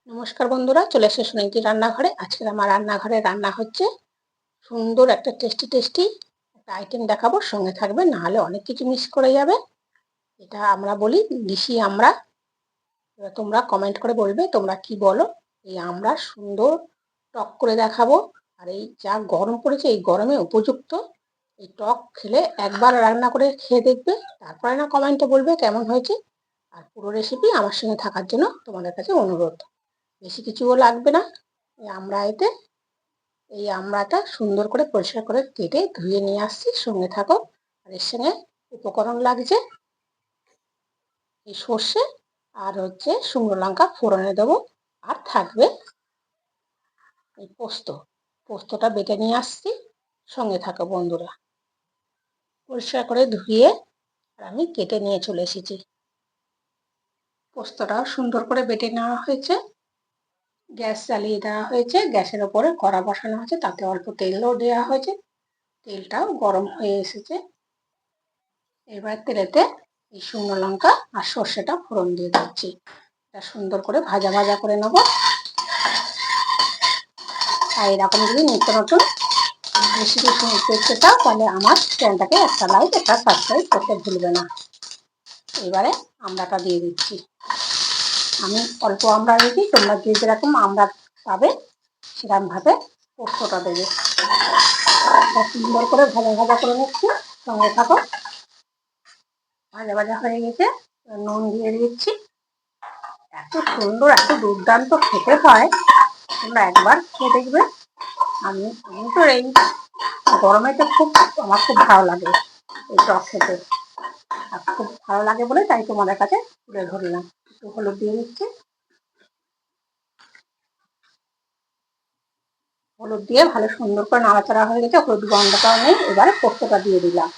নমস্কার বন্ধুরা, চলে এসে সুনীতি রান্নাঘরে। আজকে আমার রান্নাঘরে রান্না হচ্ছে সুন্দর একটা টেস্টি টেস্টি একটা আইটেম দেখাবো। সঙ্গে থাকবে, না হলে অনেক কিছু মিস করে যাবে। এটা আমরা বলি লিশি আমরা। এবার তোমরা কমেন্ট করে বলবে তোমরা কি বলো। এই আমরা সুন্দর টক করে দেখাবো। আর এই যা গরম পড়েছে, এই গরমে উপযুক্ত। এই টক খেলে একবার রান্না করে খেয়ে দেখবে, তারপরে না কমেন্টে বলবে কেমন হয়েছে। আর পুরো রেসিপি আমার সঙ্গে থাকার জন্য তোমাদের কাছে অনুরোধ। বেশি কিছুও লাগবে না। এই আমড়াটা সুন্দর করে পরিষ্কার করে কেটে ধুয়ে নিয়ে আসছি, সঙ্গে থাকো। আর এর সঙ্গে উপকরণ লাগছে এই সর্ষে আর হচ্ছে শুকনো লঙ্কা ফোড়নে দেবো। আর থাকবে এই পোস্তটা বেটে নিয়ে আসছি, সঙ্গে থাকো বন্ধুরা। পরিষ্কার করে ধুয়ে আর আমি কেটে নিয়ে চলে এসেছি। পোস্তটাও সুন্দর করে বেটে নেওয়া হয়েছে। গ্যাস জ্বালিয়ে দেওয়া হয়েছে, গ্যাসের ওপরে কড়া বসানো হয়েছে, তাতে অল্প তেলও দেওয়া হয়েছে। তেলটাও গরম হয়ে এসেছে। এবার তেলেতে এই শুকনো লঙ্কা আর সর্ষেটা ফোড়ন দিয়ে দিচ্ছি। এটা সুন্দর করে ভাজা ভাজা করে নেব। আর এরকম যদি নিত্য নতুন রেসিপি দেখতে চাও, তাহলে আমার চ্যানেলটাকে একটা লাইক একটা সাবস্ক্রাইব করতে ভুলবে না। এবারে আমড়াটা দিয়ে দিচ্ছি। আমি অল্প আমড়া দিয়েছি, তোমরা যে যেরকম আমড়া পাবে সেরকমভাবে পোস্তটা দেবে। সুন্দর করে ভাজা ভাজা করে নিচ্ছি, সঙ্গে থাকো। ভাজা ভাজা হয়ে গেছে, নুন দিয়ে দিচ্ছি। এত সুন্দর, এত দুর্দান্ত খেতে হয়, তোমরা একবার খেয়ে দেখবে। আমি তো এই গরমেতে আমার খুব ভালো লাগে এই টক খেতে। আর খুব ভালো লাগে বলে তাই তোমাদের কাছে তুলে ধরলাম। একটু হলুদ দিয়ে দিচ্ছি। হলুদ দিয়ে ভালো সুন্দর করে নাড়াচাড়া হয়ে গেছে, হলুদ গন্ধটাও নেই। এবারে পোস্তটা দিয়ে দিলাম।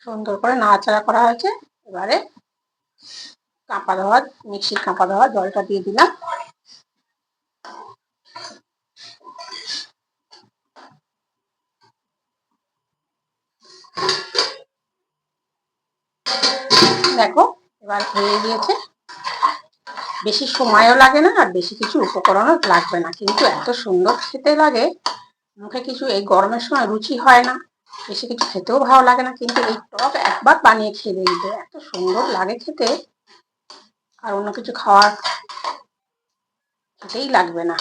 সুন্দর করে নাড়াচাড়া করা হয়েছে। এবারে মিক্সির কাঁপা দেওয়া জলটা দিয়ে দিলাম। দেখো এবার হয়ে গিয়েছে। বেশি সময়ও লাগে না আর বেশি কিছু উপকরণও লাগবে না, কিন্তু এত সুন্দর খেতে লাগে। মুখে কিছু এই গরমের সময় রুচি হয় না, বেশি কিছু খেতেও ভালো লাগে না, কিন্তু এই টক একবার বানিয়ে খেয়ে দেখবে, এত সুন্দর লাগে খেতে। আর অন্য কিছু খেতেই লাগবে না।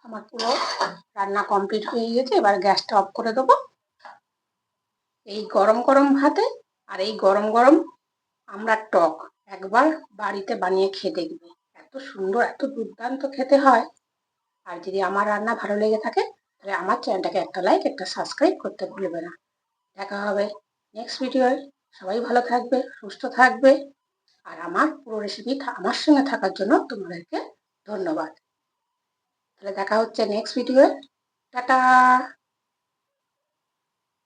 আমার পুরো রান্না কমপ্লিট হয়ে গেছে। এবার গ্যাসটা অফ করে দেবো। এই গরম গরম ভাতে আর এই গরম গরম আমরা টক একবার বাড়িতে বানিয়ে খেয়ে দেখবে, এত সুন্দর, এত দুর্দান্ত খেতে হয়। আর যদি আমার রান্না ভালো লেগে থাকে, তাহলে আমার চ্যানেলটাকে একটা লাইক একটা সাবস্ক্রাইব করতে ভুলবে না। দেখা হবে নেক্সট ভিডিওয়। সবাই ভালো থাকবে, সুস্থ থাকবে। আর আমার পুরো রেসিপি আমার সঙ্গে থাকার জন্য তোমাদেরকে ধন্যবাদ। তাহলে দেখা হচ্ছে নেক্সট ভিডিওয়। টাটা।